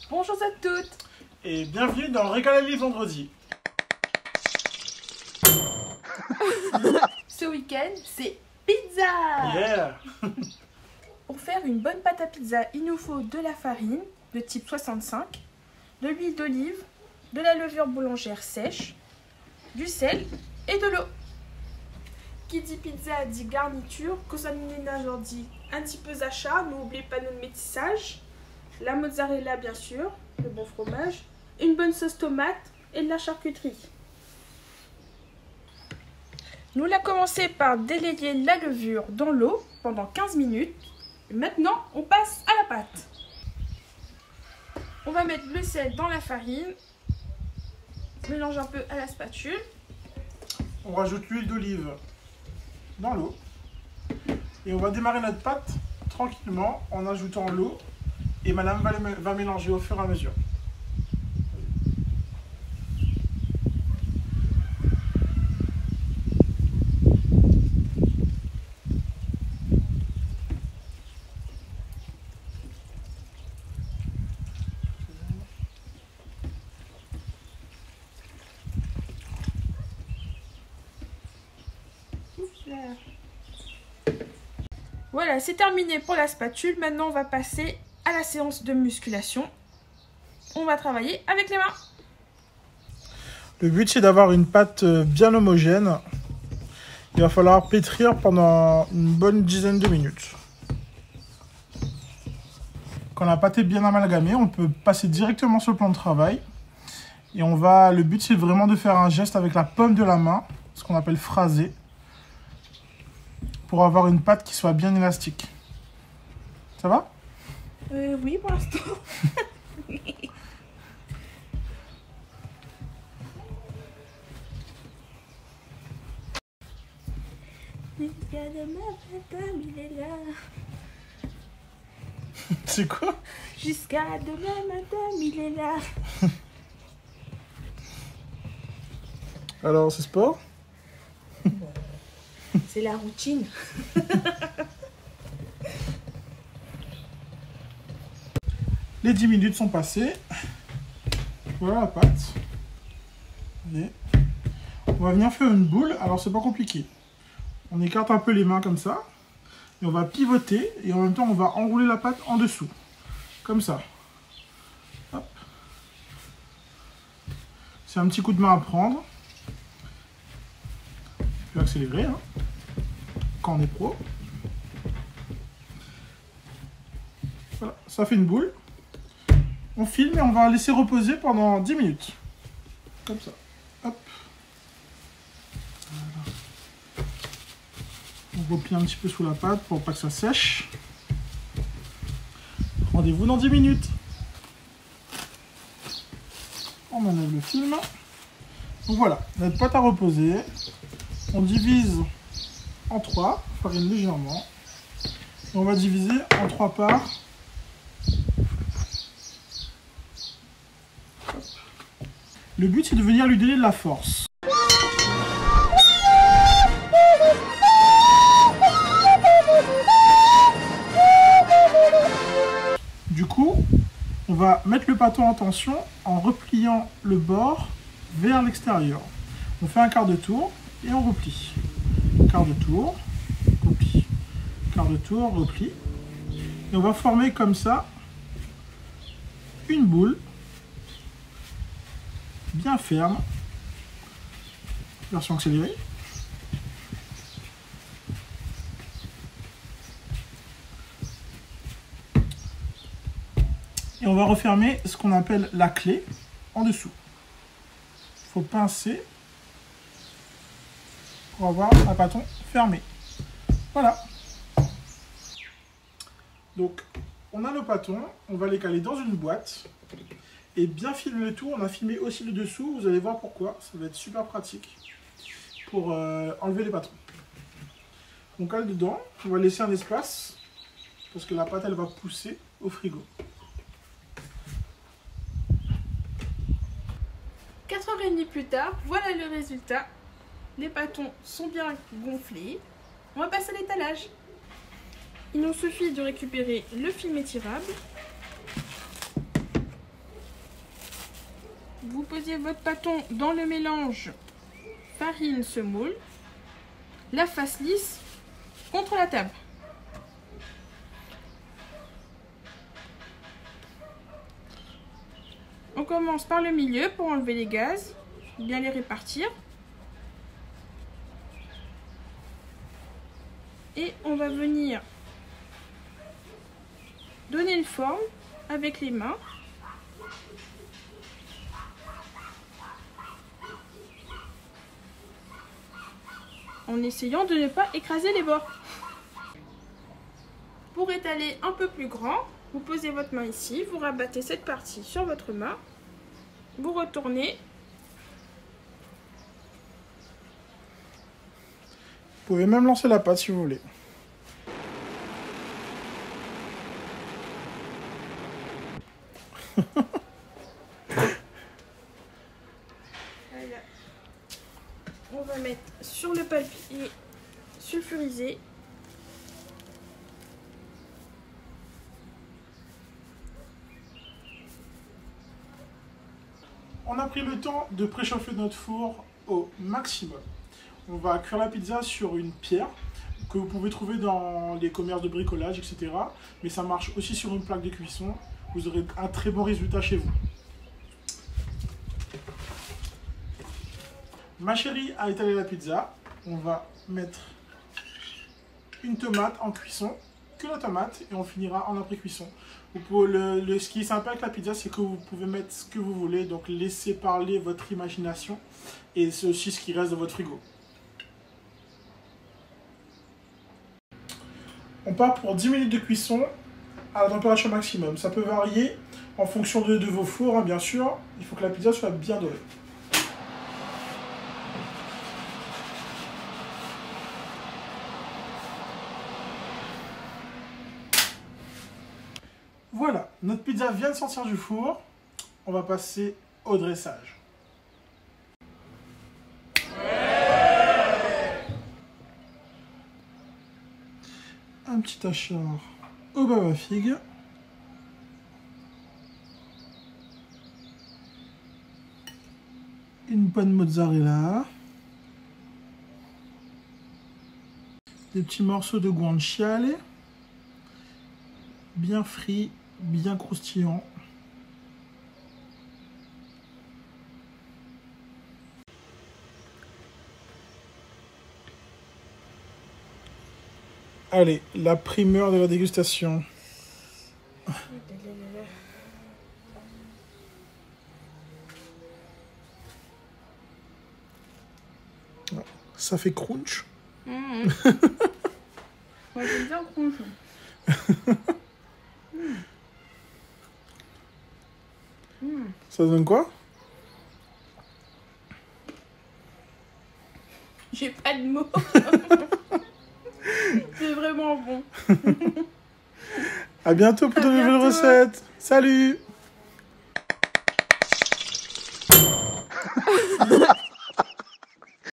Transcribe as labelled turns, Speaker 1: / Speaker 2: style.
Speaker 1: Bonjour à toutes
Speaker 2: et bienvenue dans Régalali vendredi.
Speaker 1: Ce week-end, c'est pizza.
Speaker 2: Yeah.
Speaker 1: Pour faire une bonne pâte à pizza, il nous faut de la farine de type 65, de l'huile d'olive, de la levure boulangère sèche, du sel et de l'eau. Qui dit pizza dit garniture, ménageur dit un petit peu d'achat, n'oubliez pas notre métissage, la mozzarella bien sûr, le bon fromage, une bonne sauce tomate et de la charcuterie. Nous allons commencer par délayer la levure dans l'eau pendant 15 minutes. Et maintenant, on passe à la pâte. On va mettre le sel dans la farine, mélange un peu à la spatule.
Speaker 2: On rajoute l'huile d'olive dans l'eau et on va démarrer notre pâte tranquillement en ajoutant l'eau et madame va mélanger au fur et à mesure.
Speaker 1: Voilà, c'est terminé pour la spatule. Maintenant, on va passer à la séance de musculation. On va travailler avec les mains.
Speaker 2: Le but, c'est d'avoir une pâte bien homogène. Il va falloir pétrir pendant une bonne dizaine de minutes. Quand la pâte est bien amalgamée, on peut passer directement sur le plan de travail. Et le but, c'est vraiment de faire un geste avec la paume de la main, ce qu'on appelle phraser, pour avoir une pâte qui soit bien élastique. Ça va?
Speaker 1: Oui, pour l'instant. Jusqu'à demain matin, il est là.
Speaker 2: C'est quoi?
Speaker 1: Jusqu'à demain matin, il est là.
Speaker 2: Alors, c'est sport?
Speaker 1: C'est la routine.
Speaker 2: Les 10 minutes sont passées. Voilà la pâte. Allez. On va venir faire une boule. Alors, c'est pas compliqué. On écarte un peu les mains comme ça. Et on va pivoter. Et en même temps, on va enrouler la pâte en dessous. Comme ça. Hop. C'est un petit coup de main à prendre. Je vais accélérer. Hein, quand on est pro. Voilà, ça fait une boule. On filme et on va laisser reposer pendant 10 minutes. Comme ça. Hop. Voilà. On replie un petit peu sous la pâte pour pas que ça sèche. Rendez-vous dans 10 minutes. On enlève le film. Donc voilà, notre pâte a reposé. On divise en 3, farine légèrement. Et on va diviser en 3 parts. Le but, c'est de venir lui donner de la force. Du coup, on va mettre le pâteau en tension en repliant le bord vers l'extérieur. On fait un quart de tour et on replie. Quart de tour, replie. Quart de tour, replie. Et on va former comme ça une boule bien ferme, version accélérée. Et on va refermer ce qu'on appelle la clé en dessous. Il faut pincer pour avoir un pâton fermé. Voilà. Donc, on a le pâton, on va les caler dans une boîte. Et bien filmer le tout, on a filmé aussi le dessous, vous allez voir pourquoi, ça va être super pratique pour enlever les patrons. On cale dedans, on va laisser un espace, parce que la pâte elle va pousser au frigo.
Speaker 1: 4h30 plus tard, voilà le résultat. Les pâtons sont bien gonflés. On va passer à l'étalage. Il nous suffit de récupérer le film étirable. posez votre pâton dans le mélange farine, semoule, la face lisse contre la table. On commence par le milieu pour enlever les gaz, bien les répartir. Et on va venir donner une forme avec les mains. En essayant de ne pas écraser les bords. Pour étaler un peu plus grand, vous posez votre main ici, vous rabattez cette partie sur votre main, vous retournez.
Speaker 2: Vous pouvez même lancer la pâte si vous voulez.
Speaker 1: Voilà. On va mettre sur le papier sulfurisé.
Speaker 2: On a pris le temps de préchauffer notre four au maximum. On va cuire la pizza sur une pierre que vous pouvez trouver dans les commerces de bricolage, etc. Mais ça marche aussi sur une plaque de cuisson. Vous aurez un très bon résultat chez vous. Ma chérie a étalé la pizza. On va mettre une tomate en cuisson, que la tomate, et on finira en après-cuisson. Ce qui est sympa avec la pizza, c'est que vous pouvez mettre ce que vous voulez, donc laissez parler votre imagination, et c'est aussi ce qui reste dans votre frigo. On part pour 10 minutes de cuisson à la température maximum. Ça peut varier en fonction de vos fours, hein, bien sûr. Il faut que la pizza soit bien dorée. Voilà, notre pizza vient de sortir du four. On va passer au dressage. Un petit achat au baba figue. Une bonne mozzarella. Des petits morceaux de guanciale. Bien frits, bien croustillants. Allez, la primeur de la dégustation. Ça fait crunch.
Speaker 1: Moi j'aime bien crunch.
Speaker 2: Ça donne quoi?
Speaker 1: J'ai pas de mots. C'est vraiment bon.
Speaker 2: À bientôt pour de nouvelles recettes. Salut!